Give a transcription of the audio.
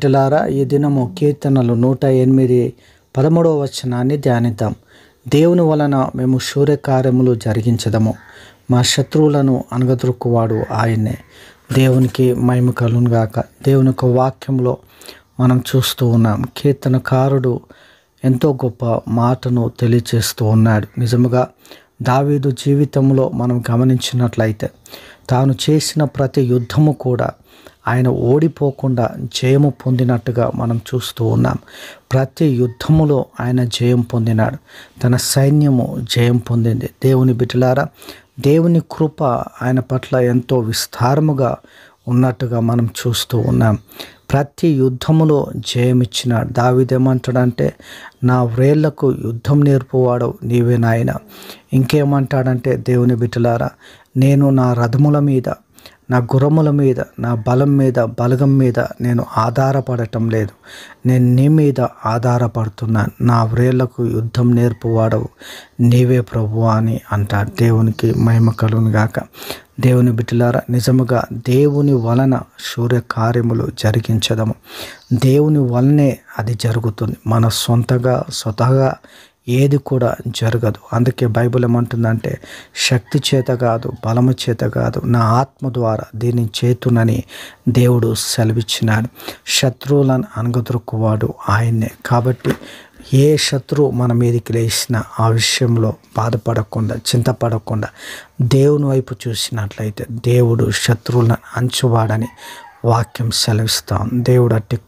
బిడ్డలారా, ఈ దినము కీర్తనలు 108:13 వచనాన్ని ధ్యానిద్దాం. దేవుని వలన మేము శూర్యకార్యములు జరిగించదము, మా శత్రువులను అనగదొరుకువాడు ఆయన్నే. దేవునికి మహిమ కలుగును గాక. దేవుని యొక్క వాక్యంలో మనం చూస్తూ ఉన్నాం, కీర్తనకారుడు ఎంతో గొప్ప మాటను తెలియచేస్తూ ఉన్నాడు. నిజముగా దావీదు జీవితంలో మనం గమనించినట్లయితే తాను చేసిన ప్రతి యుద్ధము కూడా ఆయన ఓడిపోకుండా జయము పొందినట్టుగా మనం చూస్తూ ఉన్నాం. ప్రతి యుద్ధములో ఆయన జయం పొందినాడు, తన సైన్యము జయం పొందింది. దేవుని బిడ్డలారా, దేవుని కృప ఆయన పట్ల ఎంతో విస్తారముగా ఉన్నట్టుగా మనం చూస్తూ ఉన్నాం. ప్రతి యుద్ధములో జయమిచ్చినాడు. దావీదేమంటాడంటే, నా వ్రేళ్లకు యుద్ధం నేర్పువాడు నీవే నాయన. ఇంకేమంటాడంటే, దేవుని బిడ్డలారా, నేను నా రథముల మీద, నా గుర్రముల మీద, నా బలం మీద, బలగం మీద నేను ఆధారపడటం లేదు, నేను నీ మీద ఆధారపడుతున్నాను. నా వ్రేళ్లకు యుద్ధం నేర్పువాడవు నీవే ప్రభువా అని అంటాడు. దేవునికి మహిమ కలుగును గాక. దేవుని బిడ్డలారా, నిజముగా దేవుని వలన శూర్యకార్యములు జరిగించదము. దేవుని వలనే అది జరుగుతుంది. మన స్వతహాగా ఏది కూడా జరగదు. అందుకే బైబిల్ ఏమంటుందంటే, శక్తి చేత కాదు, బలము చేత కాదు, నా ఆత్మ ద్వారా దీన్ని చేతునని దేవుడు సెలవిచ్చినాడు. శత్రువులను అనగదొరుకువాడు ఆయన్నే. కాబట్టి ఏ శత్రువు మన మీదకి లేచిన ఆ విషయంలో బాధపడకుండా, చింతపడకుండా దేవుని వైపు చూసినట్లయితే దేవుడు శత్రువులను అంచువాడని వాక్యం సెలవిస్తాం. దేవుడు అట్టి